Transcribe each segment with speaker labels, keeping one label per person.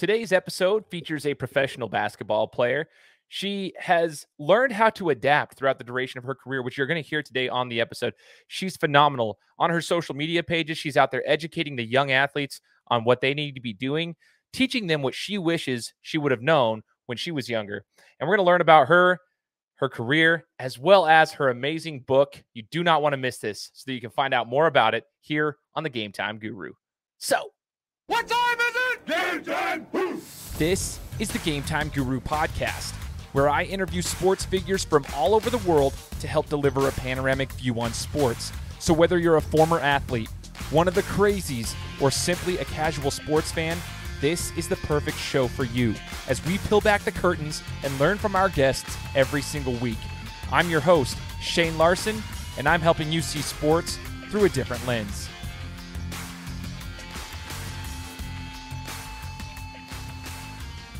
Speaker 1: Today's episode features a professional basketball player. She has learned how to adapt throughout the duration of her career, which you're going to hear today on the episode. She's phenomenal. On her social media pages, she's out there educating the young athletes on what they need to be doing, teaching them what she wishes she would have known when she was younger. And we're going to learn about her career, as well as her amazing book. You do not want to miss this, so that you can find out more about it here on the Game Time Guru. So,
Speaker 2: what time is it? Game time!
Speaker 1: This is the Game Time Guru podcast, where I interview sports figures from all over the world to help deliver a panoramic view on sports. So whether you're a former athlete, one of the crazies, or simply a casual sports fan, this is the perfect show for you as we peel back the curtains and learn from our guests every single week. I'm your host, Shane Larson, and I'm helping you see sports through a different lens.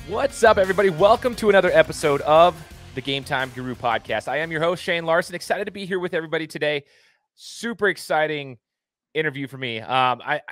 Speaker 1: What's up, everybody? Welcome to another episode of the Game Time Guru podcast. I am your host, Shane Larson. Excited to be here with everybody today. Super exciting interview for me.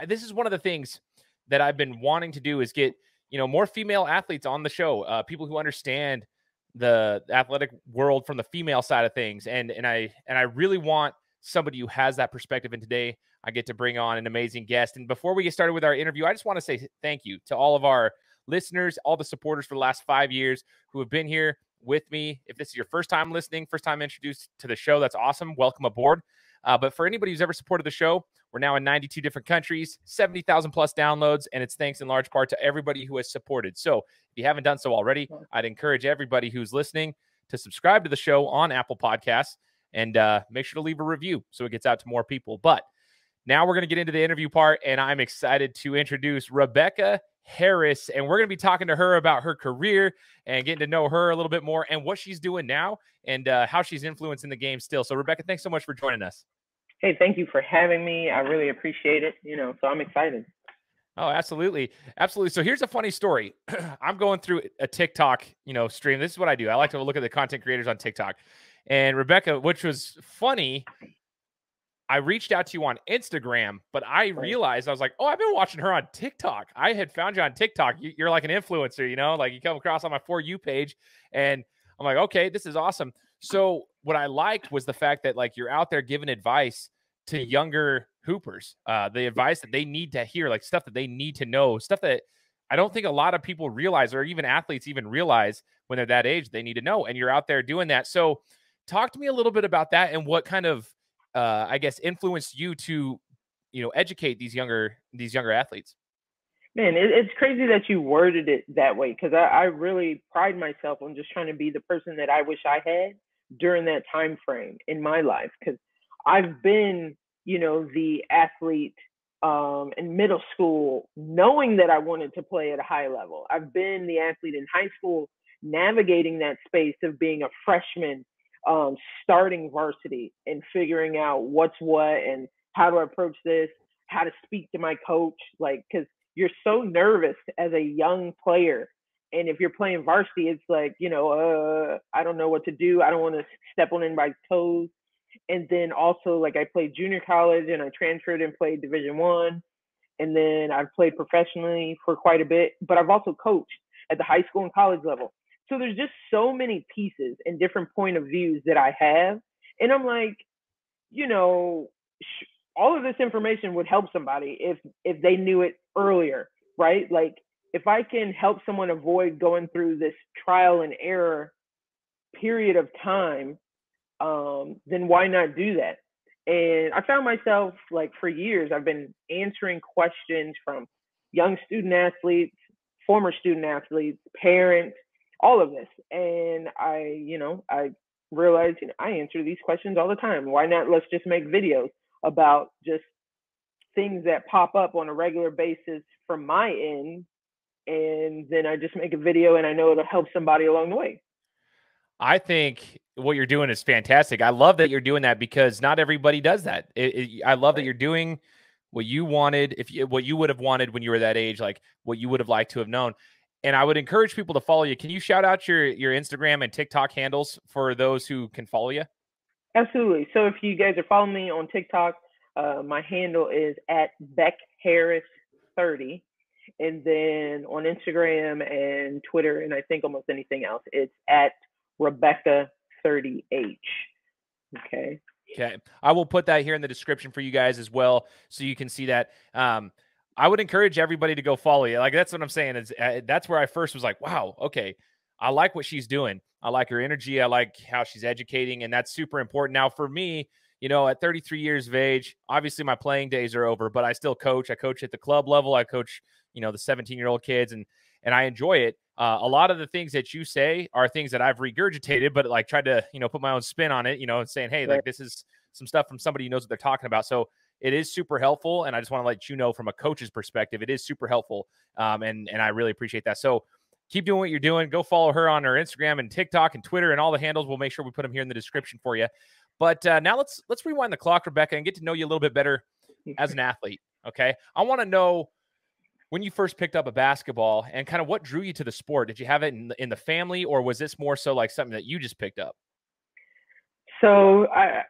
Speaker 1: This is one of the things that I've been wanting to do is get, more female athletes on the show, people who understand the athletic world from the female side of things. And I really want somebody who has that perspective. And today I get to bring on an amazing guest. And before we get started with our interview, I just want to say thank you to all of our listeners, all the supporters for the last 5 years who have been here with me. If this is your first time listening, first time introduced to the show, that's awesome. Welcome aboard. But for anybody who's ever supported the show, we're now in 92 different countries, 70,000 plus downloads, and it's thanks in large part to everybody who has supported. So if you haven't done so already, I'd encourage everybody who's listening to subscribe to the show on Apple Podcasts and make sure to leave a review so it gets out to more people. But now we're going to get into the interview part, and I'm excited to introduce Rebecca Harris, and we're going to be talking to her about her career and getting to know her a little bit more and what she's doing now and how she's influencing the game still. So, Rebecca, thanks so much for joining us.
Speaker 3: Hey, thank you for having me. I really appreciate it. So I'm excited.
Speaker 1: Oh, absolutely. Absolutely. So here's a funny story. I'm going through a TikTok, stream. This is what I do. I like to look at the content creators on TikTok. And Rebecca, which was funny, I reached out to you on Instagram, but I realized, I was like, oh, I've been watching her on TikTok. I had found you on TikTok. You're like an influencer, like you come across on my For You page. And I'm like, okay, this is awesome. So what I liked was the fact that like you're out there giving advice to younger hoopers, the advice that they need to hear, like stuff that they need to know, stuff that I don't think a lot of people realize, or even athletes even realize when they're that age, they need to know. And you're out there doing that. So talk to me a little bit about that and what kind of, I guess, influenced you to, educate these younger athletes.
Speaker 3: Man, it's crazy that you worded it that way, because I really pride myself on just trying to be the person that I wish I had during that time frame in my life. Because I've been, the athlete in middle school, knowing that I wanted to play at a high level. I've been the athlete in high school, navigating that space of being a freshman, starting varsity and figuring out what's what and how to approach this, how to speak to my coach, because you're so nervous as a young player. And if you're playing varsity, it's like, I don't know what to do. I don't want to step on anybody's toes. And then also, I played junior college and I transferred and played Division I. And then I've played professionally for quite a bit, but I've also coached at the high school and college level. So there's just so many pieces and different point of views that I have. And I'm like, all of this information would help somebody if they knew it earlier, right? Like if I can help someone avoid going through this trial and error period of time, then why not do that? And I found myself, for years, I've been answering questions from young student athletes, former student athletes, parents, all of this. And I realized, I answer these questions all the time. Why not? Let's just make videos about just things that pop up on a regular basis from my end. And then I just make a video and I know it'll help somebody along the way.
Speaker 1: I think what you're doing is fantastic. I love that you're doing that because not everybody does that. I love that you're doing what you wanted, what you would have wanted when you were that age, like what you would have liked to have known. And I would encourage people to follow you. Can you shout out your Instagram and TikTok handles for those who can follow you?
Speaker 3: Absolutely. So if you guys are following me on TikTok, my handle is @BeckHarris30. And then on Instagram and Twitter, and I think almost anything else, it's at Rebecca30H. Okay.
Speaker 1: Okay. I will put that here in the description for you guys as well, so you can see that. I would encourage everybody to go follow you. Like, that's what I'm saying. Is that's where I first was like, wow, okay, I like what she's doing. I like her energy. I like how she's educating, and that's super important. Now, for me, at 33 years of age, obviously my playing days are over, but I still coach. I coach at the club level. I coach, the 17-year-old kids, and I enjoy it. A lot of the things that you say are things that I've regurgitated, but like tried to, put my own spin on it, and saying, hey,
Speaker 3: Right.
Speaker 1: like, this is some stuff from somebody who knows what they're talking about. So it is super helpful. And I just want to let you know from a coach's perspective, it is super helpful. And I really appreciate that. So keep doing what you're doing. Go follow her on her Instagram and TikTok and Twitter and all the handles. We'll make sure we put them here in the description for you. But now let's rewind the clock, Rebecca, and get to know you a little bit better as an athlete. Okay. I want to know when you first picked up a basketball and kind of what drew you to the sport. Did you have it in the family, or was this more so like something that you just picked up?
Speaker 3: So I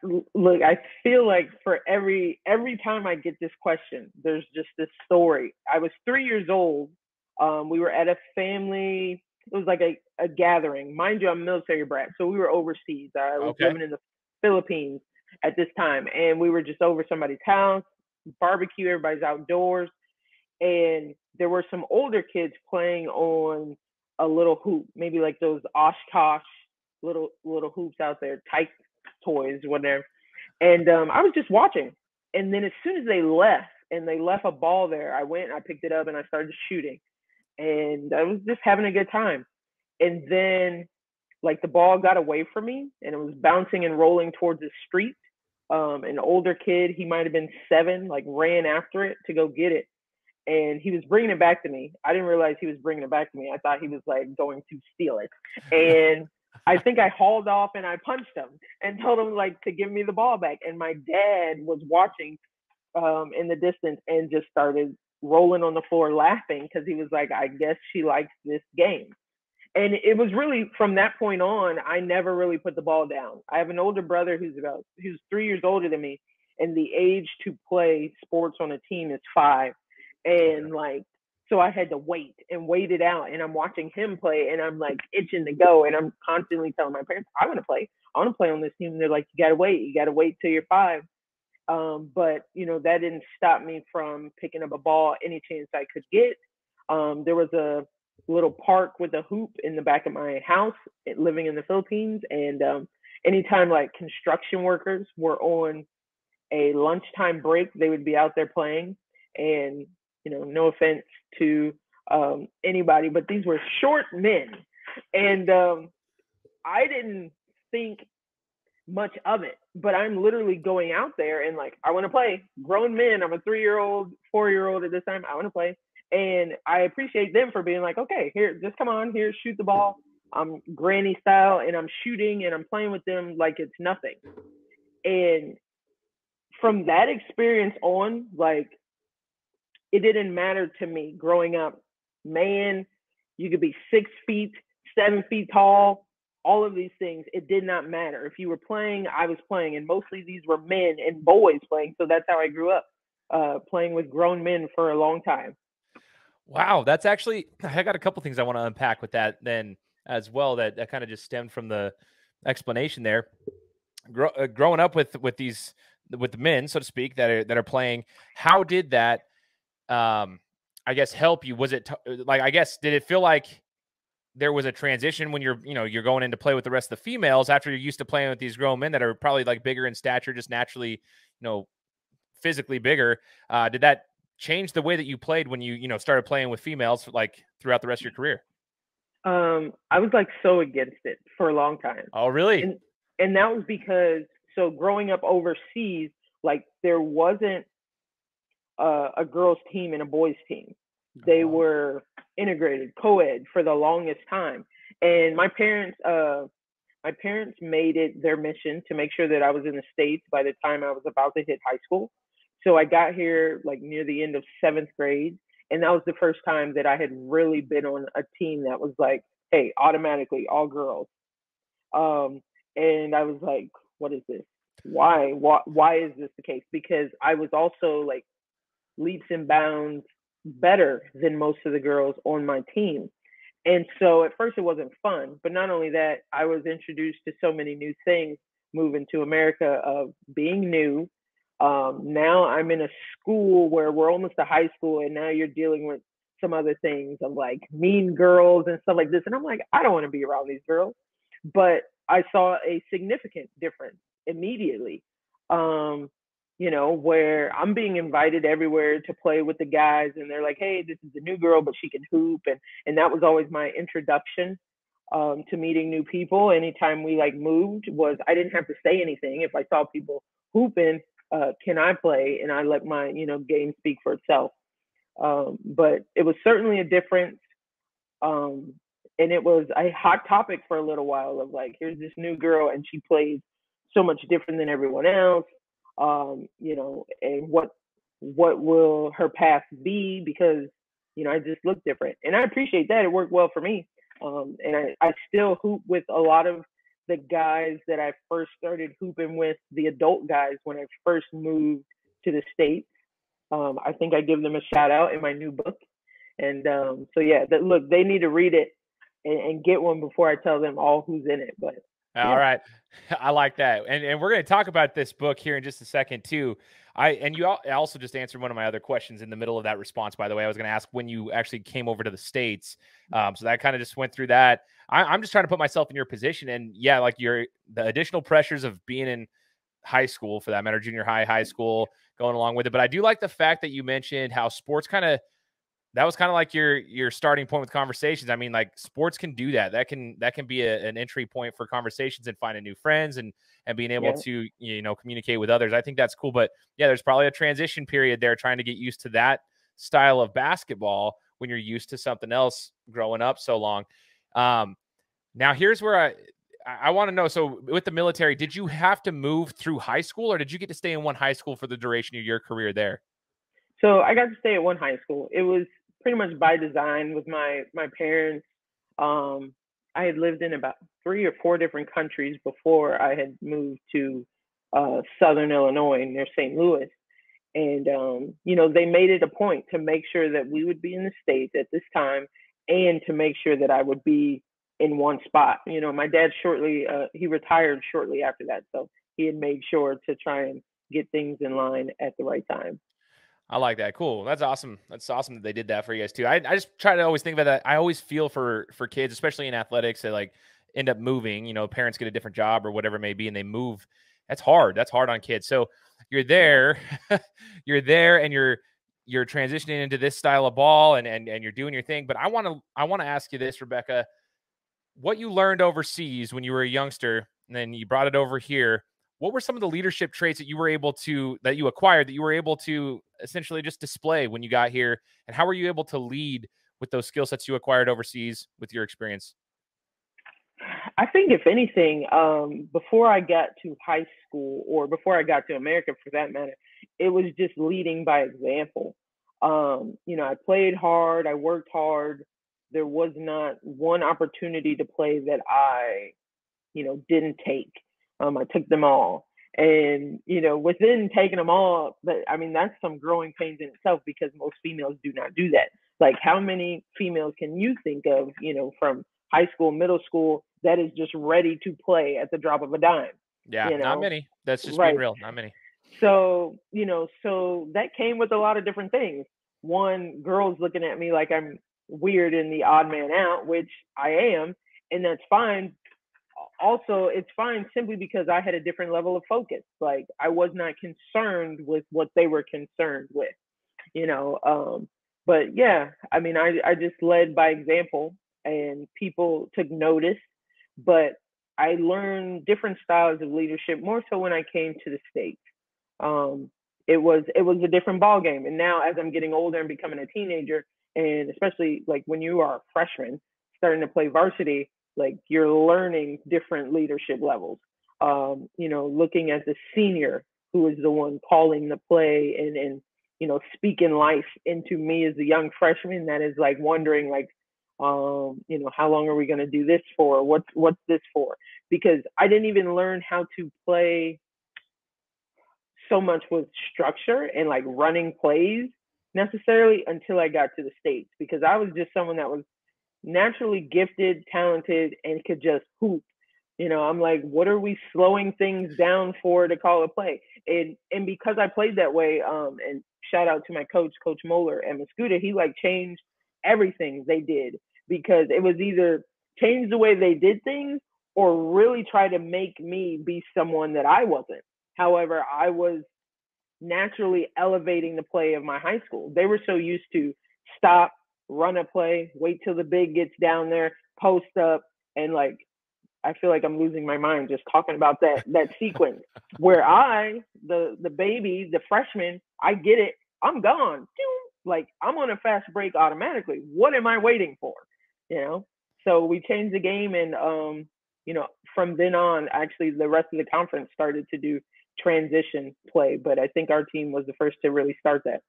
Speaker 3: feel like for every time I get this question, there's just this story. I was 3 years old. We were at a family. It was like a gathering. Mind you, I'm a military brat, so we were overseas. I was living in the Philippines at this time, and we were just over somebody's house, barbecue. Everybody's outdoors, and there were some older kids playing on a little hoop, maybe like those Oshkosh little hoops out there, type toys, whatever. And I was just watching. And then as soon as they left a ball there, I went and I picked it up and I started shooting. And I was just having a good time. And then like the ball got away from me and it was bouncing and rolling towards the street. An older kid, he might have been 7, like ran after it to go get it. And he was bringing it back to me. I didn't realize he was bringing it back to me. I thought he was like going to steal it. And I think I hauled off and I punched him and told him like to give me the ball back. And my dad was watching in the distance and just started rolling on the floor laughing because he was like, I guess she likes this game. And it was really from that point on, I never really put the ball down. I have an older brother who's 3 years older than me, and the age to play sports on a team is 5. And like, so I had to wait it out. And I'm watching him play and I'm like itching to go. And I'm constantly telling my parents, I want to play on this team. And they're like, you got to wait till you're 5. But that didn't stop me from picking up a ball any chance I could get. There was a little park with a hoop in the back of my house living in the Philippines. And anytime like construction workers were on a lunchtime break, they would be out there playing. And no offense to anybody, but these were short men. And I didn't think much of it, but I'm literally going out there and like, I want to play. Grown men, I'm a 3-year-old, 4-year-old at this time, I want to play. And I appreciate them for being like, okay, here, just come on, here, shoot the ball. I'm granny style and I'm shooting and I'm playing with them like it's nothing. And from that experience on, like, it didn't matter to me growing up. Man, you could be 6 feet, 7 feet tall, all of these things. It did not matter. If you were playing, I was playing. And mostly these were men and boys playing. So that's how I grew up, playing with grown men for a long time.
Speaker 1: Wow. That's actually, I got a couple things I want to unpack with that then as well. That kind of just stemmed from the explanation there. Growing up with the men, so to speak, that are playing, how did that, I guess, help you? Was it like, I guess, did it feel like there was a transition when you're going in to play with the rest of the females after you're used to playing with these grown men that are probably like bigger in stature, just naturally, physically bigger? Did that change the way that you played when you started playing with females like throughout the rest of your career?
Speaker 3: I was like so against it for a long time.
Speaker 1: Oh, really?
Speaker 3: And that was because, so growing up overseas, like there wasn't a girls team and a boys team. They were integrated, co-ed for the longest time. And my parents made it their mission to make sure that I was in the States by the time I was about to hit high school. So I got here like near the end of 7th grade. And that was the first time that I had really been on a team that was like, hey, automatically all girls. And I was like, what is this? Why is this the case? Because I was also like leaps and bounds better than most of the girls on my team. And so at first it wasn't fun, but not only that, I was introduced to so many new things moving to America of being new. Now I'm in a school where we're almost a high school, and now you're dealing with some other things of like mean girls and stuff like this. And I'm like, I don't want to be around these girls. But I saw a significant difference immediately. Um, where I'm being invited everywhere to play with the guys, and they're like, "Hey, this is the new girl, but she can hoop," and that was always my introduction to meeting new people. Anytime we like moved, was I didn't have to say anything. If I saw people hooping, can I play? And I let my game speak for itself. But it was certainly a difference. Um, and it was a hot topic for a little while of like, here's this new girl and she plays so much different than everyone else. And what will her path be? Because, I just look different. And I appreciate that. It worked well for me. And I still hoop with a lot of the guys that I first started hooping with, the adult guys, when I first moved to the States. I think I give them a shout out in my new book. And so yeah, look, they need to read it and get one before I tell them all who's in it. But
Speaker 1: all right, I like that, and we're going to talk about this book here in just a second too. You also just answered one of my other questions in the middle of that response. By the way, I was going to ask when you actually came over to the States, so that kind of just went through that. I'm just trying to put myself in your position, and yeah, like the additional pressures of being in high school, for that matter, junior high, high school, going along with it. But I do like the fact that you mentioned how sports that was kind of like your starting point with conversations. I mean, like sports can do that. That can be an entry point for conversations and finding new friends and being able to, communicate with others. I think that's cool. But yeah, there's probably a transition period there trying to get used to that style of basketball when you're used to something else growing up so long. Now here's where I want to know. So with the military, did you have to move through high school, or did you get to stay in one high school for the duration of your career there?
Speaker 3: So I got to stay at one high school. It was pretty much by design with my parents. I had lived in about 3 or 4 different countries before I had moved to Southern Illinois near St. Louis. And they made it a point to make sure that we would be in the States at this time, and to make sure that I would be in one spot. My dad he retired shortly after that, so he had made sure to try and get things in line at the right time.
Speaker 1: I like that. Cool. That's awesome. That's awesome that they did that for you guys too. I just try to always think about that. I always feel for kids, especially in athletics, that like end up moving. Parents get a different job or whatever it may be, and they move. That's hard. That's hard on kids. So you're there, you're there, and you're transitioning into this style of ball, and you're doing your thing. But I want to ask you this, Rebecca: what you learned overseas when you were a youngster, and then you brought it over here. What were some of the leadership traits that you acquired that you were able to essentially just display when you got here? And how were you able to lead with those skill sets you acquired overseas with your experience?
Speaker 3: I think if anything, before I got to high school, or before I got to America for that matter, it was just leading by example. I played hard, I worked hard. There was not one opportunity to play that I didn't take. I took them all. And, within taking them all, that's some growing pains in itself, because most females do not do that. Like, how many females can you think of, from high school, middle school, that is just ready to play at the drop of a dime?
Speaker 1: Yeah, not many. That's just being
Speaker 3: Right.
Speaker 1: real. Not many.
Speaker 3: So, so that came with a lot of different things. One, girls looking at me like I'm weird and the odd man out, which I am, and that's fine. Also, it's fine simply because I had a different level of focus. Like, I was not concerned with what they were concerned with, you know. But yeah, I just led by example, and people took notice. But I learned different styles of leadership more so when I came to the States. Um, it was a different ball game. And now, as I'm getting older and becoming a teenager, and especially like when you are a freshman starting to play varsity, like, you're learning different leadership levels. Looking at the senior who is the one calling the play, and speaking life into me as a young freshman that is like wondering, like, how long are we going to do this for? What's this for? Because I didn't even learn how to play so much with structure and like running plays necessarily until I got to the States, because I was just someone that was naturally gifted, talented, and could just hoop. I'm like, what are we slowing things down for to call a play? And because I played that way, and shout out to my coach, Coach Moeller at Mascuda, he like changed everything they did, because it was either change the way they did things or really try to make me be someone that I wasn't. However, I was naturally elevating the play of my high school. They were so used to stop, run a play, wait till the big gets down there, post up, and like I feel like I'm losing my mind just talking about that sequence. Where the baby, the freshman, I get it, I'm gone. Like I'm on a fast break automatically. What am I waiting for? You know? So we changed the game, and from then on, actually the rest of the conference started to do transition play, but I think our team was the first to really start that.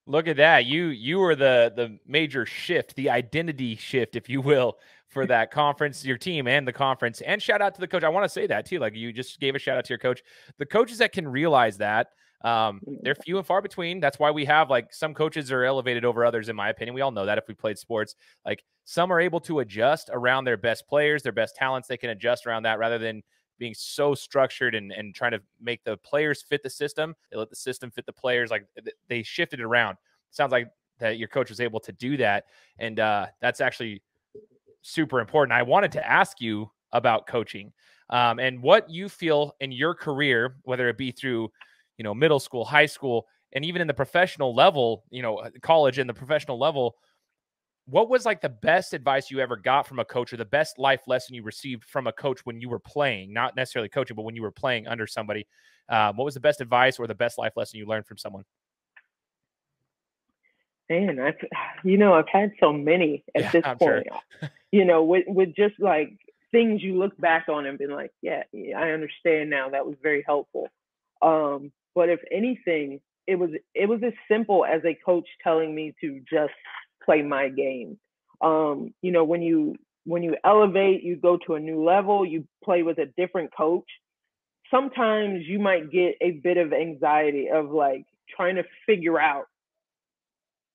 Speaker 1: Look at that. You were the major shift, the identity shift, if you will, for that conference, your team and the conference. And shout out to the coach. I want to say that too. Like you just gave a shout out to your coach. The coaches that can realize that, they're few and far between. That's why we have like some coaches are elevated over others, in my opinion. We all know that if we played sports. Like some are able to adjust around their best players, their best talents. They can adjust around that rather than being so structured and trying to make the players fit the system. They let the system fit the players. Like they shifted it around. Sounds like that your coach was able to do that. And that's actually super important. I wanted to ask you about coaching, and what you feel in your career, whether it be through, middle school, high school, and even in the professional level, college and the professional level. What was like the best advice you ever got from a coach, or the best life lesson you received from a coach when you were playing, not necessarily coaching, but when you were playing under somebody? What was the best advice or the best life lesson you learned from someone?
Speaker 3: Man, I've had so many at this
Speaker 1: I'm
Speaker 3: point.
Speaker 1: sure.
Speaker 3: With just like things you look back on and been like, yeah, I understand now. That was very helpful. But if anything, it was as simple as a coach telling me to just play my game. When you elevate, you go to a new level, you play with a different coach. Sometimes you might get a bit of anxiety of like trying to figure out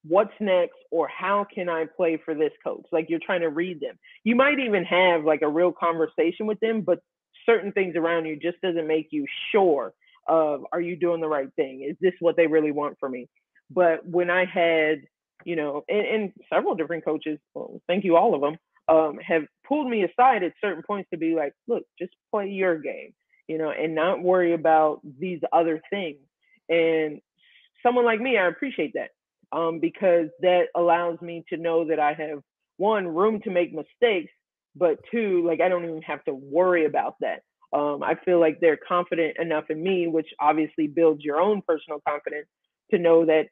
Speaker 3: what's next or how can I play for this coach. Like you're trying to read them. You might even have like a real conversation with them, but certain things around you just doesn't make you sure of, are you doing the right thing? Is this what they really want from me? But when I had, and several different coaches, well, thank you, all of them, have pulled me aside at certain points to be like, look, just play your game, and not worry about these other things. And someone like me, I appreciate that, because that allows me to know that I have, one, room to make mistakes, but two, like I don't even have to worry about that. I feel like they're confident enough in me, which obviously builds your own personal confidence, to know that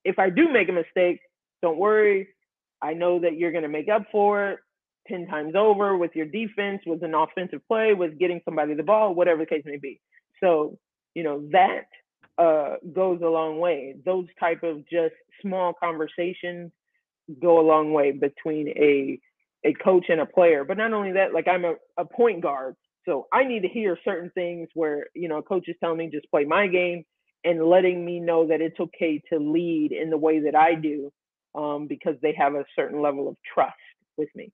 Speaker 3: if I do make a mistake, don't worry. I know that you're going to make up for it 10 times over with your defense, with an offensive play, with getting somebody the ball, whatever the case may be. So, that goes a long way. Those type of just small conversations go a long way between a coach and a player. But not only that, like I'm a point guard, so I need to hear certain things where a coach is telling me just play my game, and letting me know that it's okay to lead in the way that I do, because they have a certain level of trust with me.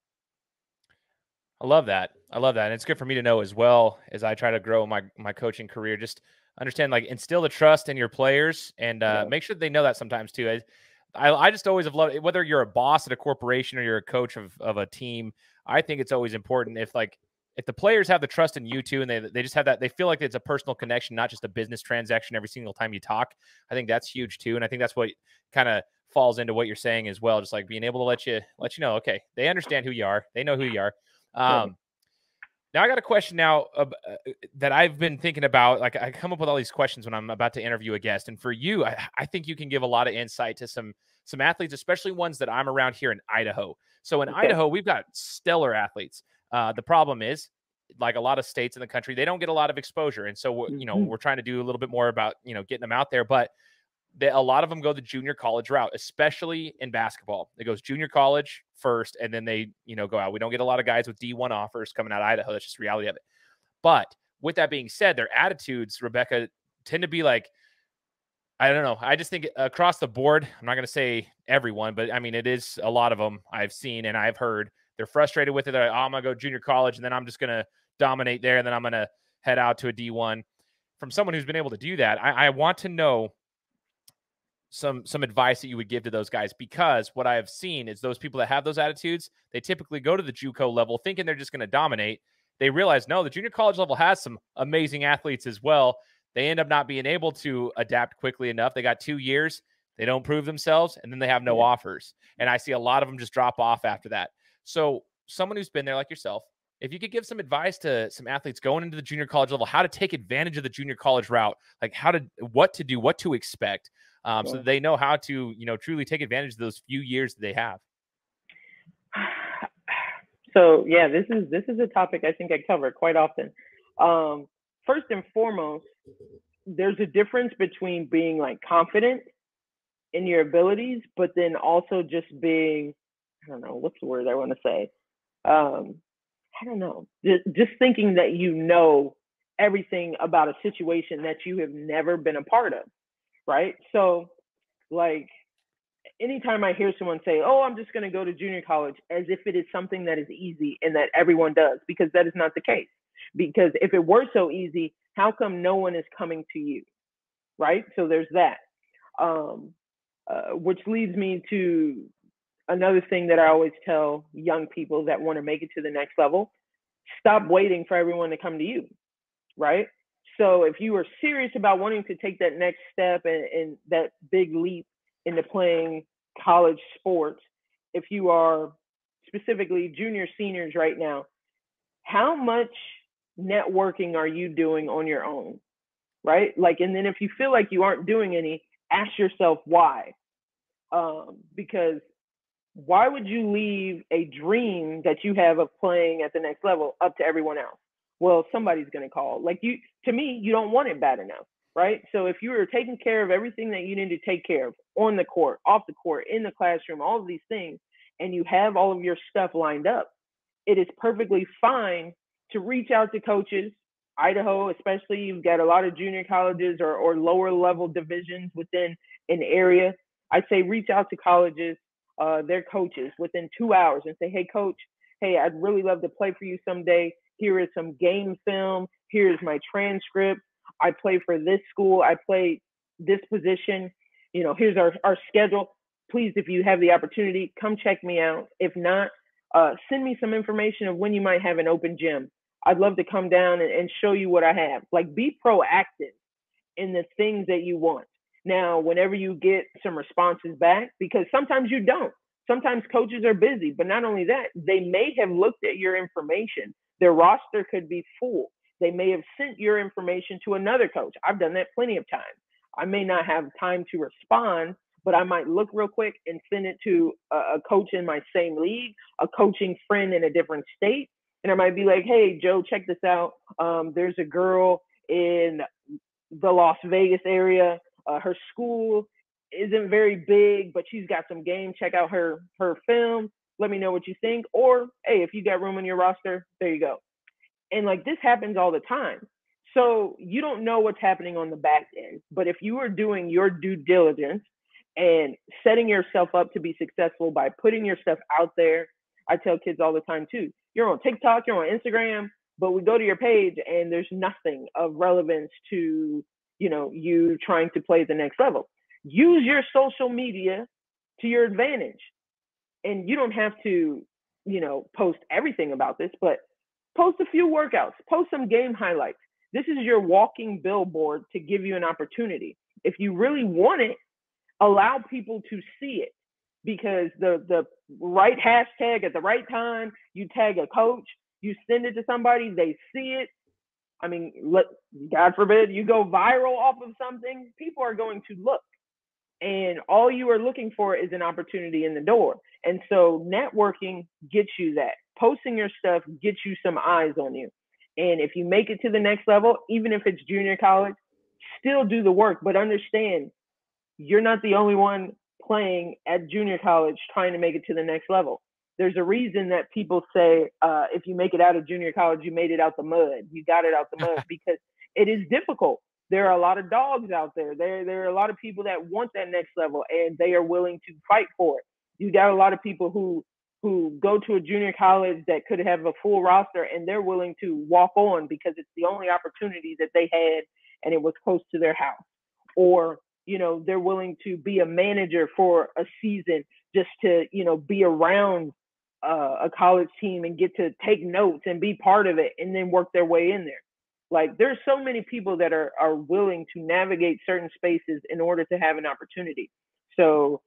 Speaker 1: I love that. I love that. And it's good for me to know as well as I try to grow my coaching career. Just understand, like, instill the trust in your players, and make sure they know that sometimes too. I just always have loved it, whether you're a boss at a corporation or you're a coach of a team. I think it's always important if the players have the trust in you too, and they just have that, they feel like it's a personal connection, not just a business transaction every single time you talk. I think that's huge too. And I think that's what kind of falls into what you're saying as well. Just like being able to let you know, okay, they understand who you are. They know who you are. Now I got a question now that I've been thinking about. Like I come up with all these questions when I'm about to interview a guest. And for you, I think you can give a lot of insight to some athletes, especially ones that I'm around here in Idaho. So in Idaho, we've got stellar athletes. The problem is, like a lot of states in the country, they don't get a lot of exposure. And so, we're trying to do a little bit more about, getting them out there. But a lot of them go the junior college route, especially in basketball. It goes junior college first, and then they, go out. We don't get a lot of guys with D1 offers coming out of Idaho. That's just the reality of it. But with that being said, their attitudes, Rebecca, tend to be like, I don't know. I just think across the board, I'm not going to say everyone, but I mean, it is a lot of them I've seen and I've heard. They're frustrated with it. They're like, oh, I'm going to go junior college and then I'm just going to dominate there. And then I'm going to head out to a D1. From someone who's been able to do that, I want to know some advice that you would give to those guys, because what I have seen is those people that have those attitudes, they typically go to the JUCO level thinking they're just going to dominate. They realize, no, the junior college level has some amazing athletes as well. They end up not being able to adapt quickly enough. They got 2 years. They don't prove themselves, and then they have no offers. And I see a lot of them just drop off after that. So someone who's been there like yourself, if you could give some advice to some athletes going into the junior college level, how to take advantage of the junior college route, like what to do, what to expect, so that they know how to, truly take advantage of those few years that they have.
Speaker 3: So yeah, this is a topic I think I cover quite often. First and foremost, there's a difference between being like confident in your abilities, but then also just being, I don't know, what's the word I want to say? I don't know, just thinking that you know everything about a situation that you have never been a part of, right? So like anytime I hear someone say, oh, I'm just going to go to junior college, as if it is something that is easy and that everyone does, because that is not the case. Because if it were so easy, how come no one is coming to you, right? So there's that, which leads me to another thing that I always tell young people that want to make it to the next level: stop waiting for everyone to come to you, right? So if you are serious about wanting to take that next step and that big leap into playing college sports, if you are specifically junior seniors right now, how much networking are you doing on your own, right? Like, and then if you feel like you aren't doing any, ask yourself why. Because why would you leave a dream that you have of playing at the next level up to everyone else? Well, somebody's going to call. Like, to me, you don't want it bad enough, right? So if you are taking care of everything that you need to take care of on the court, off the court, in the classroom, all of these things, and you have all of your stuff lined up, it is perfectly fine to reach out to coaches. Idaho, especially, you've got a lot of junior colleges or lower level divisions within an area. I'd say reach out to colleges, their coaches, within 2 hours and say, hey, coach, hey, I'd really love to play for you someday. Here is some game film. Here is my transcript. I play for this school. I play this position. Here's our schedule. Please, if you have the opportunity, come check me out. If not, send me some information of when you might have an open gym. I'd love to come down and show you what I have. Like, be proactive in the things that you want. Now, whenever you get some responses back, because sometimes you don't. Sometimes coaches are busy, but not only that, they may have looked at your information. Their roster could be full. They may have sent your information to another coach. I've done that plenty of times. I may not have time to respond, but I might look real quick and send it to a coach in my same league, a coaching friend in a different state. And I might be like, hey, Joe, check this out. There's a girl in the Las Vegas area. Her school isn't very big, but she's got some game. Check out her film. Let me know what you think. Or, hey, if you got room on your roster, there you go. And like, this happens all the time. So you don't know what's happening on the back end. But if you are doing your due diligence and setting yourself up to be successful by putting your stuff out there, I tell kids all the time too, you're on TikTok, you're on Instagram, but we go to your page and there's nothing of relevance to, you trying to play at the next level. Use your social media to your advantage. And you don't have to, post everything about this, but post a few workouts, post some game highlights. This is your walking billboard to give you an opportunity. If you really want it, allow people to see it, because the right hashtag at the right time, you tag a coach, you send it to somebody, they see it. I mean, God forbid you go viral off of something, people are going to look. And all you are looking for is an opportunity in the door. And so networking gets you that. Posting your stuff gets you some eyes on you. And if you make it to the next level, even if it's junior college, still do the work, but understand you're not the only one playing at junior college trying to make it to the next level. There's a reason that people say, if you make it out of junior college, you made it out the mud. You got it out the mud, because it is difficult. there are a lot of dogs out there. There are a lot of people that want that next level and they are willing to fight for it. You got a lot of people who go to a junior college that could have a full roster and they're willing to walk on because it's the only opportunity that they had and it was close to their house. Or, they're willing to be a manager for a season just to, be around a college team and get to take notes and be part of it and then work their way in there. Like there's so many people that are willing to navigate certain spaces in order to have an opportunity. So,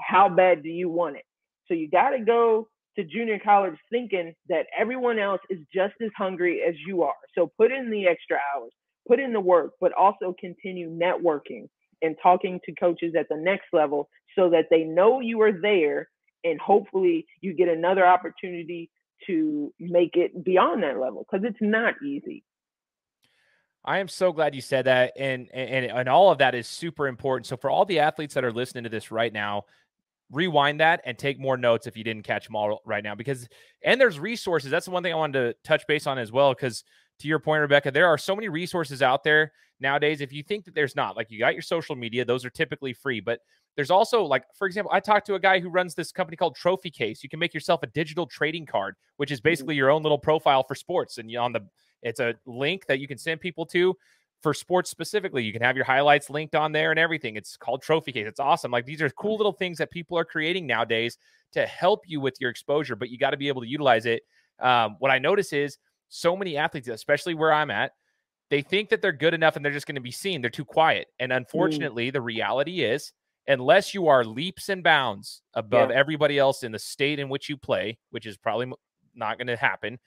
Speaker 3: how bad do you want it? So you got to go to junior college thinking that everyone else is just as hungry as you are. So put in the extra hours, put in the work, but also continue networking and talking to coaches at the next level so that they know you are there and hopefully you get another opportunity to make it beyond that level because it's not easy.
Speaker 1: I am so glad you said that, and all of that is super important. So for all the athletes that are listening to this right now, rewind that and take more notes if you didn't catch them all right now, and there's resources. That's the one thing I wanted to touch base on as well, because to your point, Rebecca, there are so many resources out there nowadays. If you think that there's not, like, you got your social media, those are typically free, but there's also, like, for example, I talked to a guy who runs this company called Trophy Case. You can make yourself a digital trading card, which is basically your own little profile for sports. And it's a link that you can send people to for sports specifically. You can have your highlights linked on there and everything. It's called Trophy Case. It's awesome. Like, these are cool little things that people are creating nowadays to help you with your exposure, but you got to be able to utilize it. What I notice is so many athletes, especially where I'm at, they think that they're good enough and they're just going to be seen. They're too quiet. And unfortunately, the reality is, unless you are leaps and bounds above everybody else in the state in which you play, which is probably not going to happen,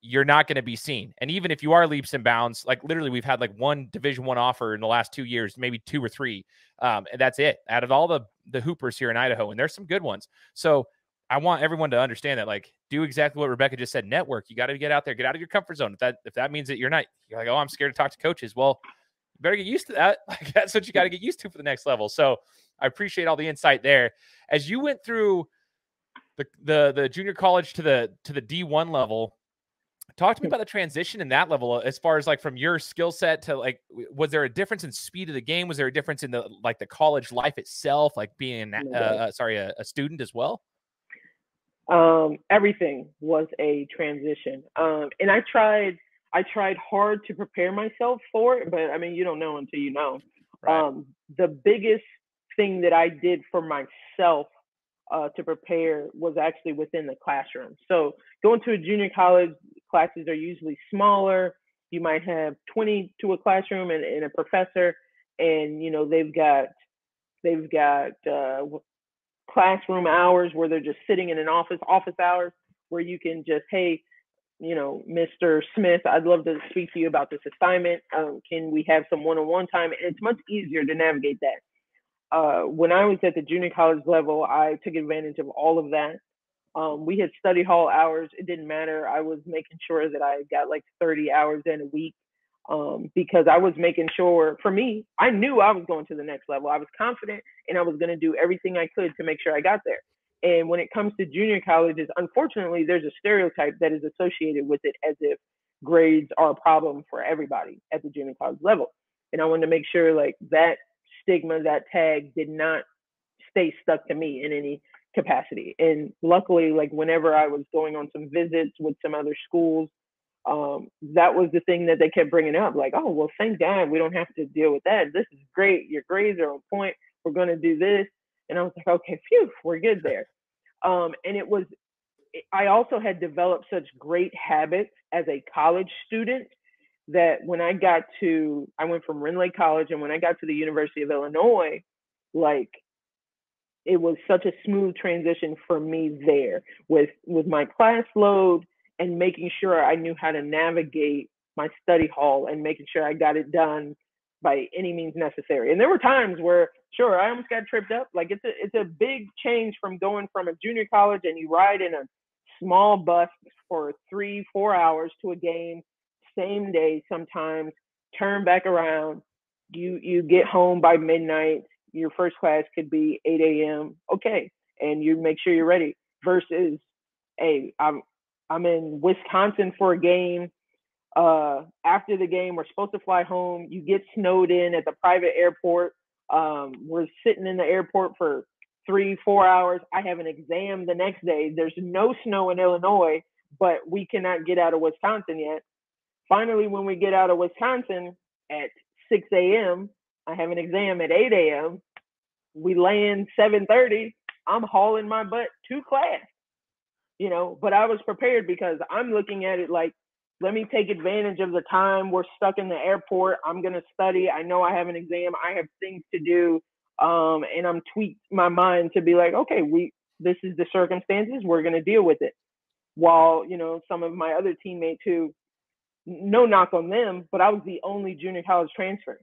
Speaker 1: you're not going to be seen. And even if you are leaps and bounds, like literally we've had like one Division I offer in the last 2 years, maybe 2 or 3. And that's it out of all the hoopers here in Idaho. And there's some good ones. So I want everyone to understand that, like, do exactly what Rebecca just said. Network. You got to get out there, get out of your comfort zone. If that means that you're like, oh, I'm scared to talk to coaches. Well, you better get used to that. Like, that's what you got to get used to for the next level. So I appreciate all the insight there. As you went through the junior college to the D1 level, talk to me about the transition in that level, as far as like from your skill set to, like, was there a difference in speed of the game? Was there a difference in the college life itself, like being a student as well?
Speaker 3: Everything was a transition. And I tried hard to prepare myself for it, but I mean, you don't know until you know.
Speaker 1: Right.
Speaker 3: The biggest thing that I did for myself to prepare was actually within the classroom. So going to a junior college, classes are usually smaller. You might have 20 to a classroom and a professor, and they've got classroom hours where they're just sitting in an office hours where you can just, hey, Mr. Smith, I'd love to speak to you about this assignment. Can we have some one-on-one time? And it's much easier to navigate that. When I was at the junior college level, I took advantage of all of that. We had study hall hours. It didn't matter. I was making sure that I got like 30 hours in a week because I was making sure, for me, I knew I was going to the next level. I was confident and I was going to do everything I could to make sure I got there. And when it comes to junior colleges, unfortunately, there's a stereotype that is associated with it as if grades are a problem for everybody at the junior college level. And I wanted to make sure like that stigma, that tag did not stay stuck to me in any capacity. And luckily, like whenever I was going on some visits with some other schools, that was the thing that they kept bringing up. Like, oh, well, thank God we don't have to deal with that. This is great. Your grades are on point. We're going to do this. And I was like, okay, phew, we're good there. And I also had developed such great habits as a college student that when I went from Renly College, and when I got to the University of Illinois, like, it was such a smooth transition for me there with my class load and making sure I knew how to navigate my study hall and making sure I got it done by any means necessary. And there were times where, sure, I almost got tripped up. Like it's a big change from going from a junior college and you ride in a small bus for 3-4 hours to a game, same day sometimes, turn back around, you get home by midnight, your first class could be 8 a.m. Okay. And you make sure you're ready versus, hey, I'm in Wisconsin for a game. After the game, we're supposed to fly home. You get snowed in at the private airport. We're sitting in the airport for 3-4 hours. I have an exam the next day. There's no snow in Illinois, but we cannot get out of Wisconsin yet. Finally, when we get out of Wisconsin at 6 a.m., I have an exam at 8 a.m. We land 7:30. I'm hauling my butt to class, but I was prepared because I'm looking at it like, let me take advantage of the time we're stuck in the airport. I'm going to study. I know I have an exam. I have things to do. And I'm tweaked my mind to be like, okay, this is the circumstances. We're going to deal with it. While, some of my other teammates who, no knock on them, but I was the only junior college transfer.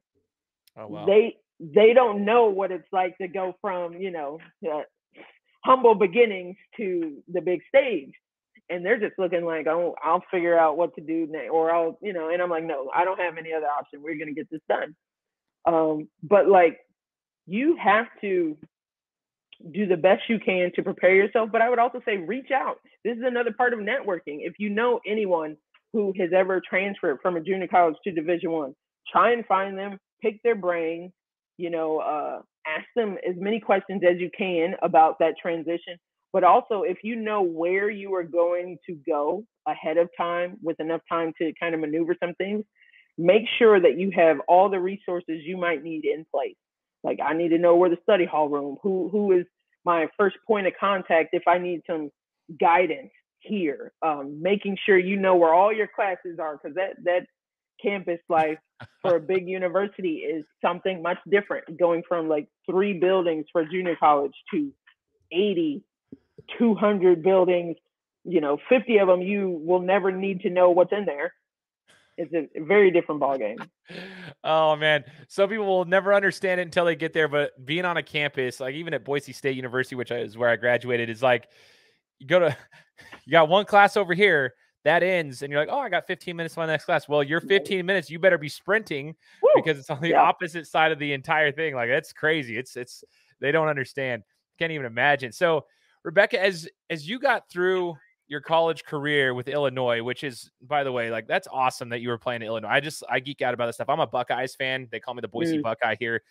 Speaker 1: Oh, wow.
Speaker 3: They don't know what it's like to go from, humble beginnings to the big stage. And they're just looking like, oh, I'll figure out what to do next, or I'll, and I'm like, no, I don't have any other option. We're going to get this done. But like, you have to do the best you can to prepare yourself. But I would also say, reach out. This is another part of networking. If you know anyone who has ever transferred from a junior college to Division I, try and find them, pick their brain, ask them as many questions as you can about that transition. But also, if you know where you are going to go ahead of time with enough time to kind of maneuver some things, make sure that you have all the resources you might need in place. Like, I need to know where the study hall room, who is my first point of contact if I need some guidance here. Making sure you know where all your classes are, because that campus life for a big university is something much different, going from like 3 buildings for junior college to 80, 200 buildings, 50 of them you will never need to know what's in there. It's a very different ballgame.
Speaker 1: Oh, man. Some people will never understand it until they get there. But being on a campus, like even at Boise State University, which is where I graduated, is like you got one class over here that ends and you're like, oh, I got 15 minutes for my next class. Well, your 15 minutes, you better be sprinting. Woo! Because it's on the opposite side of the entire thing. Like, that's crazy. It's they don't understand. Can't even imagine. So, Rebecca, as you got through your college career with Illinois, which is, by the way, like, that's awesome that you were playing in Illinois. I geek out about this stuff. I'm a Buckeyes fan. They call me the Boise Buckeye here.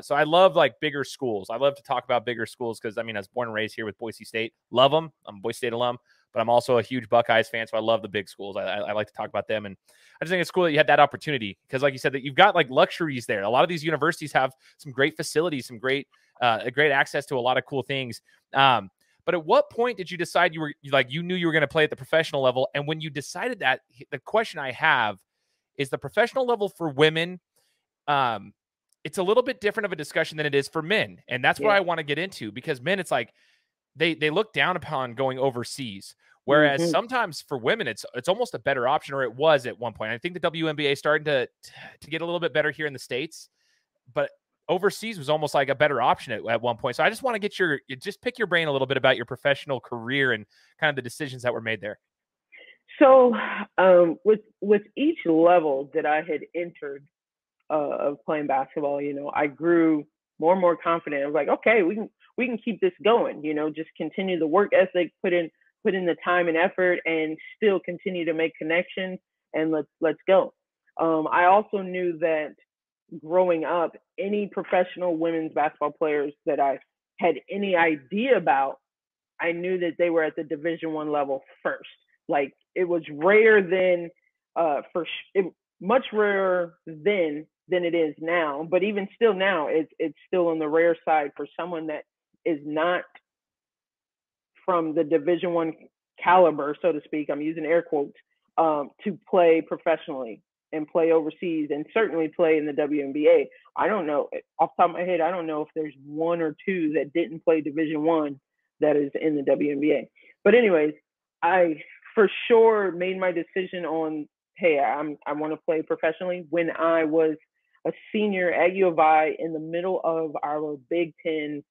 Speaker 1: So I love like bigger schools. I love to talk about bigger schools because I was born and raised here with Boise State. Love them. I'm a Boise State alum, but I'm also a huge Buckeyes fan. So I love the big schools. I like to talk about them. And I just think it's cool that you had that opportunity because, like you said, that you've got like luxuries there. A lot of these universities have some great facilities, some great access to a lot of cool things. But at what point did you decide you knew you were going to play at the professional level? And when you decided that, the question I have is the professional level for women. It's a little bit different of a discussion than it is for men. And that's what I want to get into, because men, it's like they look down upon going overseas. Whereas sometimes for women, it's almost a better option, or it was at one point. I think the WNBA started to get a little bit better here in the States, but overseas was almost like a better option at one point. So I just want to get pick your brain a little bit about your professional career and kind of the decisions that were made there.
Speaker 3: So with each level that I had entered of playing basketball, I grew more and more confident. I was like, okay, we can keep this going, just continue the work ethic, put in the time and effort, and still continue to make connections, and let's go. I also knew that growing up, any professional women's basketball players that I had any idea about, I knew that they were at the Division I level first. Like, it was rare then, much rarer then than it is now. But even still now, it's still on the rare side for someone that is not from the Division I caliber, so to speak. I'm using air quotes, to play professionally and play overseas, and certainly play in the WNBA. I don't know, off the top of my head, I don't know if there's one or two that didn't play Division I that is in the WNBA. But anyways, I for sure made my decision on, hey, I want to play professionally when I was a senior at U of I in the middle of our Big Ten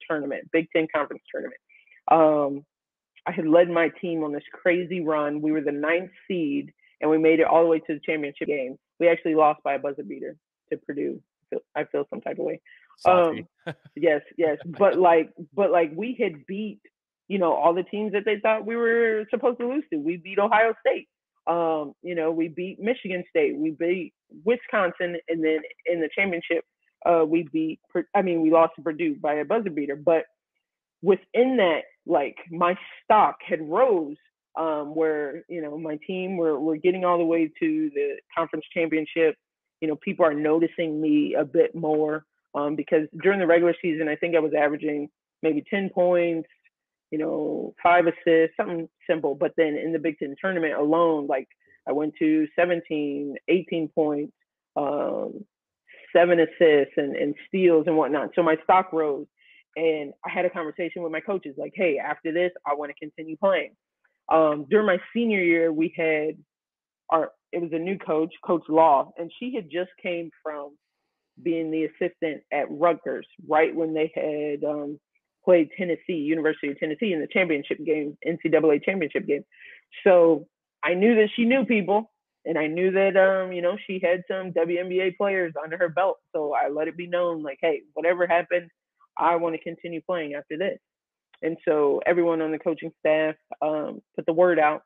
Speaker 3: conference tournament. I had led my team on this crazy run. We were the 9th seed, and we made it all the way to the championship game. We actually lost by a buzzer beater to Purdue. I feel some type of way. Yes. But we had beat, all the teams that they thought we were supposed to lose to. We beat Ohio State. We beat Michigan State, we beat Wisconsin, and then in the championship, we lost to Purdue by a buzzer beater. But within that, like, my stock had rose, where my team we're getting all the way to the conference championship. People are noticing me a bit more, because during the regular season, I think I was averaging maybe 10 points, 5 assists, something simple. But then in the Big Ten tournament alone, like, I went to 17, 18 points, 7 assists and steals and whatnot. So my stock rose. And I had a conversation with my coaches, like, hey, after this, I want to continue playing. During my senior year, we had it was a new coach, Coach Law, and she had just came from being the assistant at Rutgers right when they had played University of Tennessee in the championship game, NCAA championship game. So I knew that she knew people, and I knew that, she had some WNBA players under her belt. So I let it be known, like, hey, whatever happened, I want to continue playing after this. And so everyone on the coaching staff put the word out,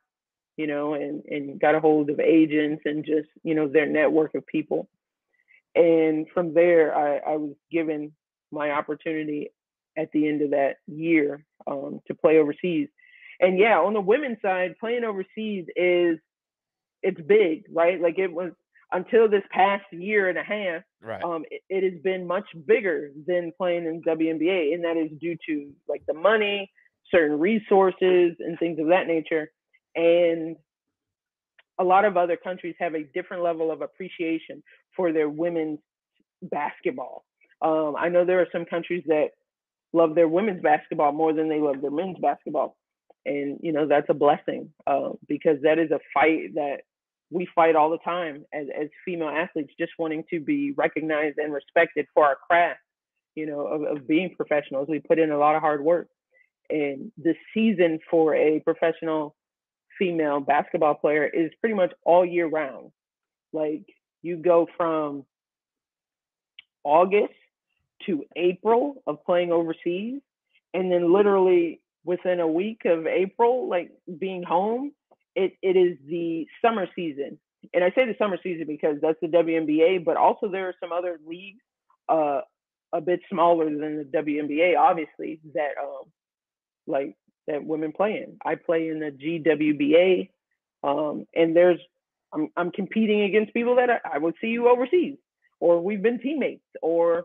Speaker 3: and got a hold of agents and just, their network of people. And from there, I was given my opportunity at the end of that year to play overseas. And yeah, on the women's side, playing overseas it's big, right? Like, it was until this past year and a half,
Speaker 1: right.
Speaker 3: It has been much bigger than playing in WNBA, and that is due to, like, the money, certain resources, and things of that nature. And a lot of other countries have a different level of appreciation for their women's basketball. I know there are some countries that love their women's basketball more than they love their men's basketball. And, that's a blessing, because that is a fight that we fight all the time as female athletes, just wanting to be recognized and respected for our craft, of being professionals. We put in a lot of hard work. And the season for a professional female basketball player is pretty much all year round. Like, you go from August to April of playing overseas, and then literally within a week of April, like, being home, it is the summer season. And I say the summer season because that's the WNBA, but also there are some other leagues a bit smaller than the WNBA, obviously, that that women play in. I play in the GWBA, and I'm competing against people that I would see you overseas, or we've been teammates, or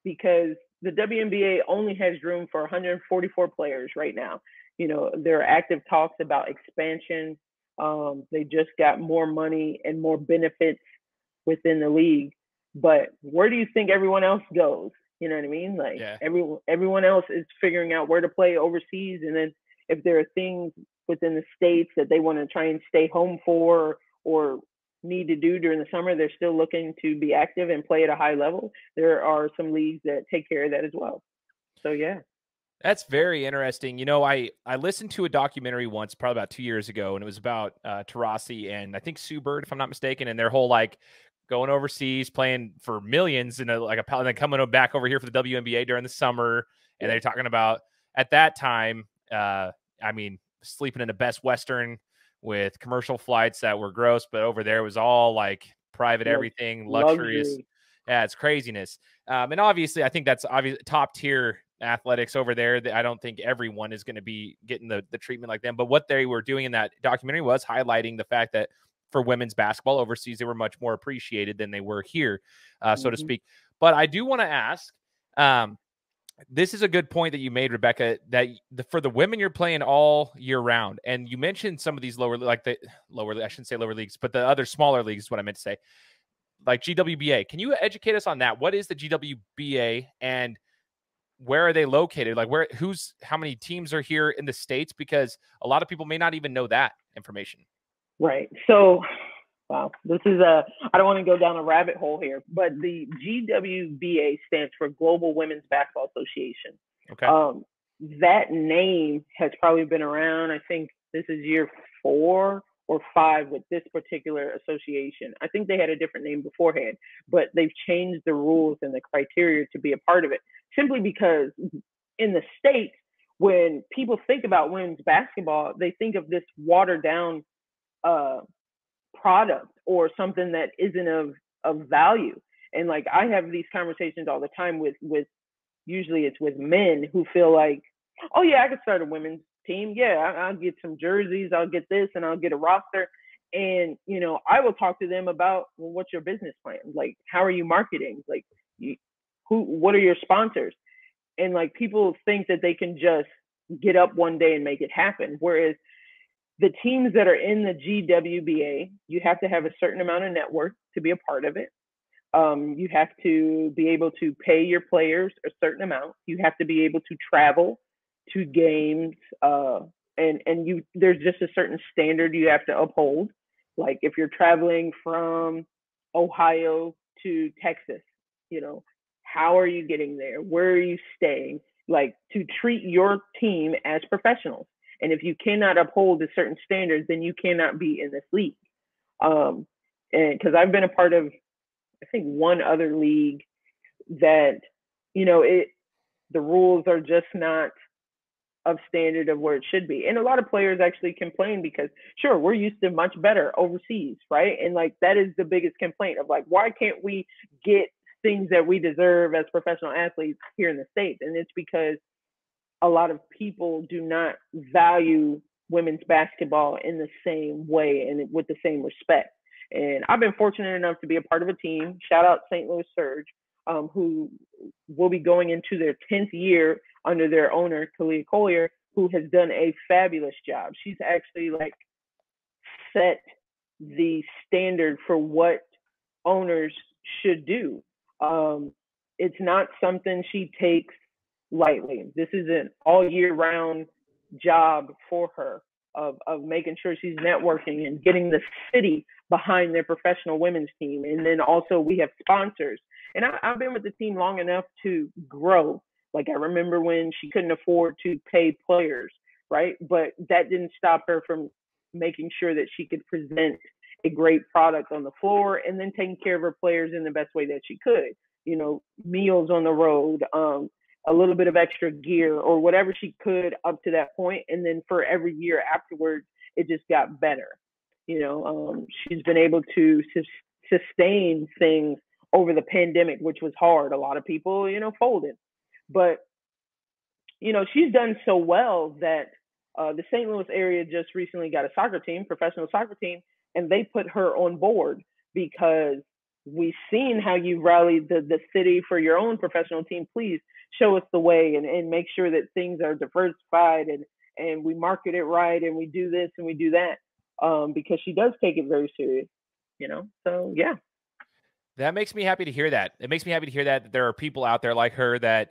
Speaker 3: because the WNBA only has room for 144 players right now. There are active talks about expansion. They just got more money and more benefits within the league. But where do you think everyone else goes? You know what I mean? Like,
Speaker 1: yeah.
Speaker 3: everyone else is figuring out where to play overseas. And then if there are things within the states that they want to try and stay home for, or need to do during the summer, they're still looking to be active and play at a high level. There are some leagues that take care of that as well. So, yeah.
Speaker 1: That's very interesting. I listened to a documentary once, probably about 2 years ago, and it was about Taurasi and I think Sue Bird, if I'm not mistaken, and their whole, like, going overseas, playing for millions, and then coming back over here for the WNBA during the summer. And they're talking about, at that time, sleeping in a Best Western with commercial flights that were gross, but over there was all like private, everything, luxurious.
Speaker 3: Luxury.
Speaker 1: Yeah, it's craziness. And obviously, I think that's obvious top tier athletics over there. That I don't think everyone is going to be getting the treatment like them. But what they were doing in that documentary was highlighting the fact that for women's basketball overseas, they were much more appreciated than they were here, so to speak. But I do want to ask, this is a good point that you made, Rebecca, that for the women, you're playing all year round. And you mentioned some of these I shouldn't say lower leagues, but the other smaller leagues is what I meant to say, like GWBA. Can you educate us on that? What is the GWBA, and where are they located? Like, how many teams are here in the States? Because a lot of people may not even know that information.
Speaker 3: Right. So, wow, this is I don't want to go down a rabbit hole here, but the GWBA stands for Global Women's Basketball Association.
Speaker 1: Okay.
Speaker 3: That name has probably been around. I think this is year 4 or 5 with this particular association. I think they had a different name beforehand, but they've changed the rules and the criteria to be a part of it, simply because in the States, when people think about women's basketball, they think of this watered down product or something that isn't of value. And like I have these conversations all the time with usually it's with men who feel like, oh yeah, I could start a women's team. Yeah, I'll get some jerseys, I'll get this, and I'll get a roster. And I will talk to them about, well, what's your business plan? Like, how are you marketing? Like, what are your sponsors? And like people think that they can just get up one day and make it happen. Whereas the teams that are in the GWBA, you have to have a certain amount of network to be a part of it. You have to be able to pay your players a certain amount. You have to be able to travel to games, and there's just a certain standard you have to uphold. Like if you're traveling from Ohio to Texas, how are you getting there? Where are you staying? Like to treat your team as professionals. And if you cannot uphold a certain standards, then you cannot be in this league. And because I've been a part of, I think, one other league that, the rules are just not of standard of where it should be. And a lot of players actually complain because, sure, we're used to much better overseas, right? And like that is the biggest complaint of like, why can't we get things that we deserve as professional athletes here in the States? And it's because a lot of people do not value women's basketball in the same way and with the same respect. And I've been fortunate enough to be a part of a team. Shout out St. Louis Surge, who will be going into their 10th year under their owner, Kalia Collier, who has done a fabulous job. She's actually like set the standard for what owners should do. It's not something she takes lightly. This is an all year round job for her of making sure she's networking and getting the city behind their professional women's team. And then also we have sponsors. And I've been with the team long enough to grow. Like I remember when she couldn't afford to pay players, right? But that didn't stop her from making sure that she could present a great product on the floor and then taking care of her players in the best way that she could. Meals on the road, a little bit of extra gear or whatever she could up to that point. And then for every year afterwards, it just got better. She's been able to sustain things over the pandemic, which was hard. A lot of people, folded. But, she's done so well that the St. Louis area just recently got a soccer team, professional soccer team, and they put her on board because we've seen how you rallied the city for your own professional team. Please show us the way and make sure that things are diversified and we market it right and we do this and we do that, because she does take it very serious, so yeah.
Speaker 1: That makes me happy to hear that. It makes me happy to hear that there are people out there like her that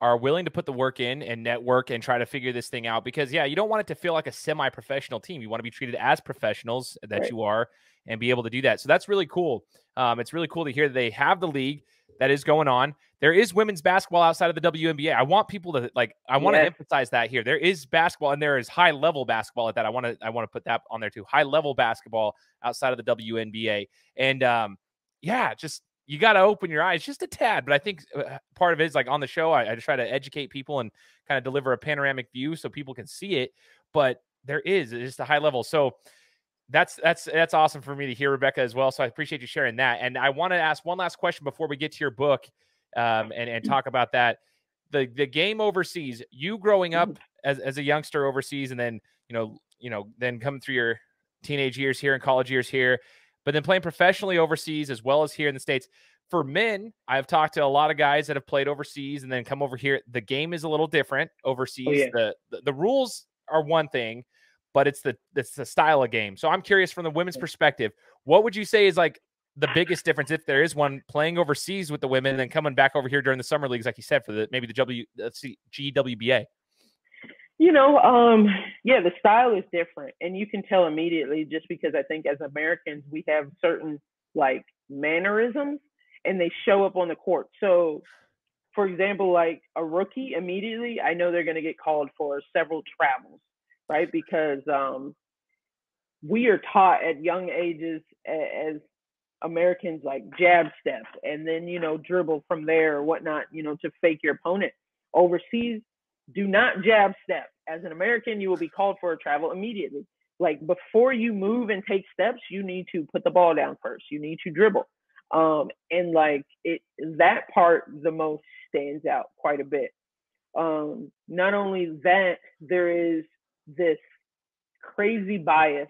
Speaker 1: are willing to put the work in and network and try to figure this thing out because, yeah, you don't want it to feel like a semi-professional team. You want to be treated as professionals that
Speaker 3: Right.
Speaker 1: you are and be able to do that. So that's really cool. It's really cool to hear that they have the league that is going on. There is women's basketball outside of the WNBA. I want people to I want to emphasize that here. There is basketball and there is high level basketball at that. I want to put that on there too. High level basketball outside of the WNBA. And just you got to open your eyes just a tad. But I think part of it is like on the show, I just try to educate people and kind of deliver a panoramic view so people can see it. But it's just a high level. So that's awesome for me to hear, Rebecca, as well. So I appreciate you sharing that. And I want to ask one last question before we get to your book and talk about that. The game overseas, you growing up as a youngster overseas, and then then coming through your teenage years here and college years here, but then playing professionally overseas as well as here in the States. For men, I've talked to a lot of guys that have played overseas and then come over here. The game is a little different overseas.
Speaker 3: Oh, yeah.
Speaker 1: The rules are one thing, but it's the style of game. So I'm curious from the women's perspective, what would you say is like the biggest difference, if there is one, playing overseas with the women and then coming back over here during the summer leagues, like you said, for the GWBA?
Speaker 3: The style is different, and you can tell immediately just because I think as Americans we have certain like mannerisms and they show up on the court. So for example, like a rookie, immediately I know they're going to get called for several travels, right? Because we are taught at young ages as Americans like jab step and then dribble from there or whatnot, to fake your opponent. Overseas, do not jab step. As an American, you will be called for a travel immediately. Like before you move and take steps, you need to put the ball down first. You need to dribble. And like that part the most stands out quite a bit. Not only that, there is this crazy bias.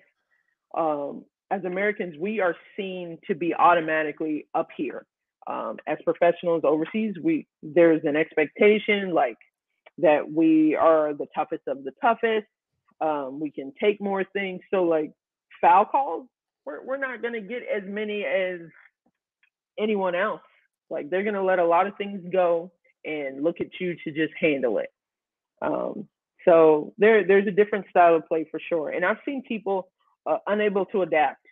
Speaker 3: As Americans, we are seen to be automatically up here. As professionals overseas, there's an expectation like that we are the toughest of the toughest. We can take more things. So like foul calls, we're not gonna get as many as anyone else. Like they're gonna let a lot of things go and look at you to just handle it. Um, so there's a different style of play for sure. And I've seen people unable to adapt,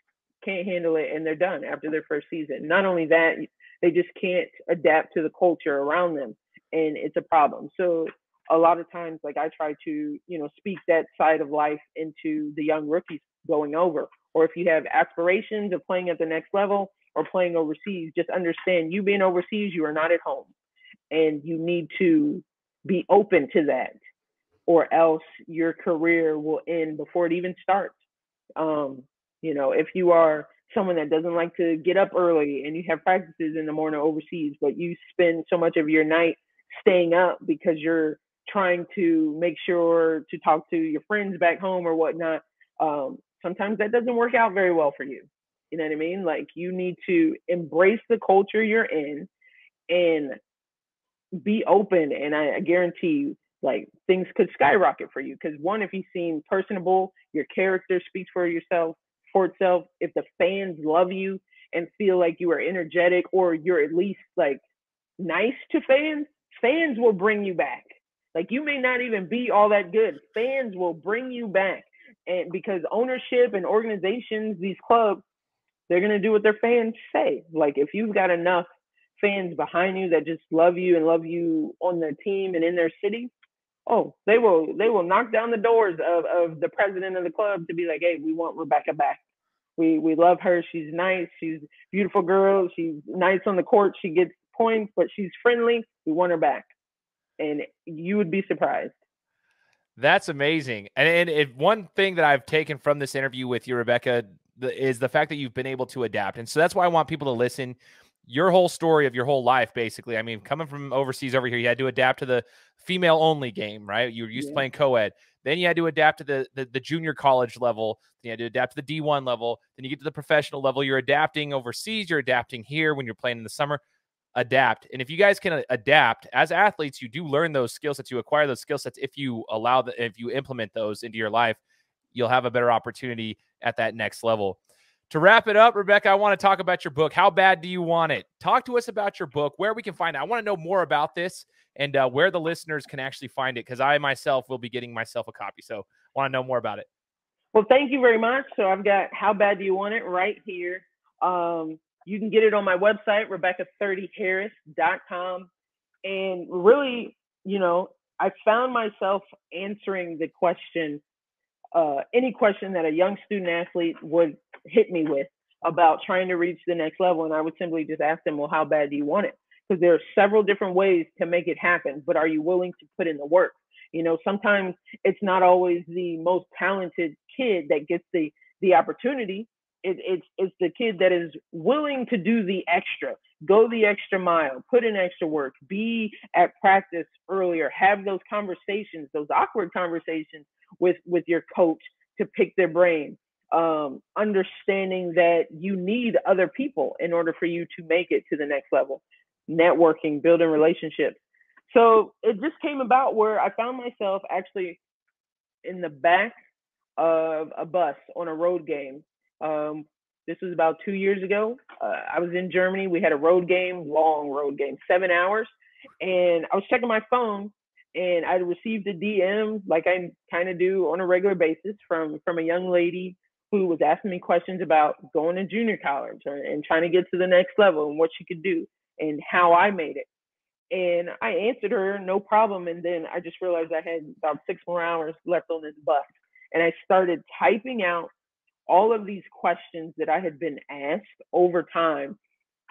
Speaker 3: can't handle it, and they're done after their first season. Not only that, they just can't adapt to the culture around them, and it's a problem. So a lot of times, like I try to, speak that side of life into the young rookies going over. Or if you have aspirations of playing at the next level or playing overseas, just understand you being overseas, you are not at home, and you need to be open to that, or else your career will end before it even starts. If you are someone that doesn't like to get up early and you have practices in the morning overseas, but you spend so much of your night staying up because you're trying to make sure to talk to your friends back home or whatnot, sometimes that doesn't work out very well for you. You know what I mean? Like you need to embrace the culture you're in and be open, and I guarantee you, like things could skyrocket for you. Because one, if you seem personable, your character speaks for itself. If the fans love you and feel like you are energetic, or you're at least like nice to fans, fans will bring you back. Like you may not even be all that good, fans will bring you back, and because ownership and organizations, these clubs, they're gonna do what their fans say. Like if you've got enough fans behind you that just love you and love you on their team and in their city, oh, they will knock down the doors of the president of the club to be like, hey, we want Rebecca back. We love her. She's nice. She's a beautiful girl. She's nice on the court. She gets points, but she's friendly. We want her back. And you would be surprised.
Speaker 1: That's amazing. And one thing that I've taken from this interview with you, Rebecca, is the fact that you've been able to adapt. And so that's why I want people to listen. Your whole story of your whole life, basically. I mean, coming from overseas over here, you had to adapt to the female only game, right? You were used to playing co-ed. Then you had to adapt to the junior college level. Then you had to adapt to the D1 level. Then you get to the professional level. You're adapting overseas. You're adapting here when you're playing in the summer. Adapt. And if you guys can adapt as athletes, you do learn those skill sets. You acquire those skill sets. If you if you implement those into your life, you'll have a better opportunity at that next level. To wrap it up, Rebecca, I want to talk about your book. How Bad Do You Want It? Talk to us about your book, where we can find it. I want to know more about this and where the listeners can actually find it, because I myself will be getting myself a copy. So I want to know more about it.
Speaker 3: Well, thank you very much. So I've got How Bad Do You Want It right here. You can get it on my website, Rebecca30harris.com. And really, I found myself answering the question, any question that a young student athlete would hit me with about trying to reach the next level. And I would simply just ask them, well, how bad do you want it? Because there are several different ways to make it happen, but are you willing to put in the work? Sometimes it's not always the most talented kid that gets the opportunity. It's the kid that is willing to do the extra, go the extra mile, put in extra work, be at practice earlier, have those conversations, those awkward conversations with your coach to pick their brain, understanding that you need other people in order for you to make it to the next level, networking, building relationships. So it just came about where I found myself actually in the back of a bus on a road game. This was about 2 years ago. I was in Germany. We had a road game, long road game, 7 hours. And I was checking my phone, and I received a DM, like I kind of do on a regular basis, from a young lady who was asking me questions about going to junior college and trying to get to the next level and what she could do and how I made it. And I answered her, no problem. And then I just realized I had about 6 more hours left on this bus. And I started typing out all of these questions that I had been asked over time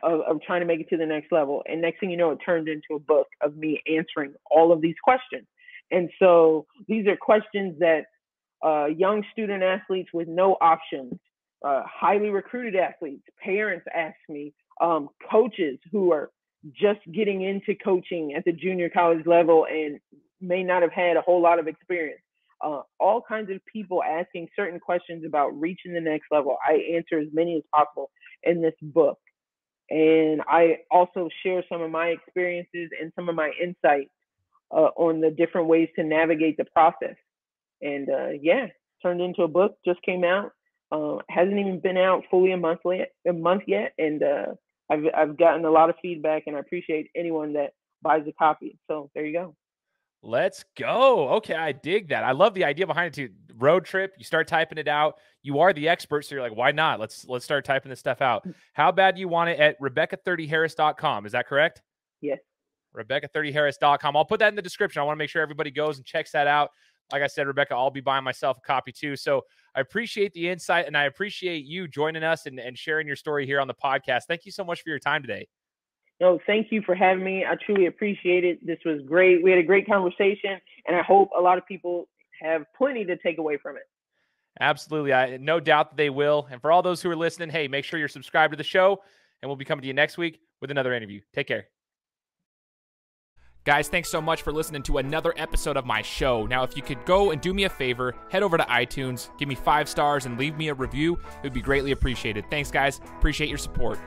Speaker 3: of trying to make it to the next level. And next thing you know, it turned into a book of me answering all of these questions. And so these are questions that young student athletes with no options, highly recruited athletes. Parents ask me, coaches who are just getting into coaching at the junior college level and may not have had a whole lot of experience. All kinds of people asking certain questions about reaching the next level. I answer as many as possible in this book. And I also share some of my experiences and some of my insights on the different ways to navigate the process. And turned into a book, just came out. Hasn't even been out fully a month yet. And I've gotten a lot of feedback, and I appreciate anyone that buys a copy. So there you go.
Speaker 1: Let's go. Okay, I dig that. I love the idea behind it too. Road trip, you start typing it out. You are the expert, so you're like, why not? Let's start typing this stuff out. How bad do you want it at Rebecca30harris.com? Is that correct?
Speaker 3: Yes.
Speaker 1: Rebecca30harris.com. I'll put that in the description. I want to make sure everybody goes and checks that out. Like I said, Rebecca, I'll be buying myself a copy too. So I appreciate the insight, and I appreciate you joining us and sharing your story here on the podcast. Thank you so much for your time today.
Speaker 3: No, thank you for having me. I truly appreciate it. This was great. We had a great conversation, and I hope a lot of people have plenty to take away from it.
Speaker 1: Absolutely. I no doubt that they will. And for all those who are listening, hey, make sure you're subscribed to the show, and we'll be coming to you next week with another interview. Take care. Guys, thanks so much for listening to another episode of my show. Now, if you could go and do me a favor, head over to iTunes, give me 5 stars, and leave me a review. It would be greatly appreciated. Thanks, guys. Appreciate your support.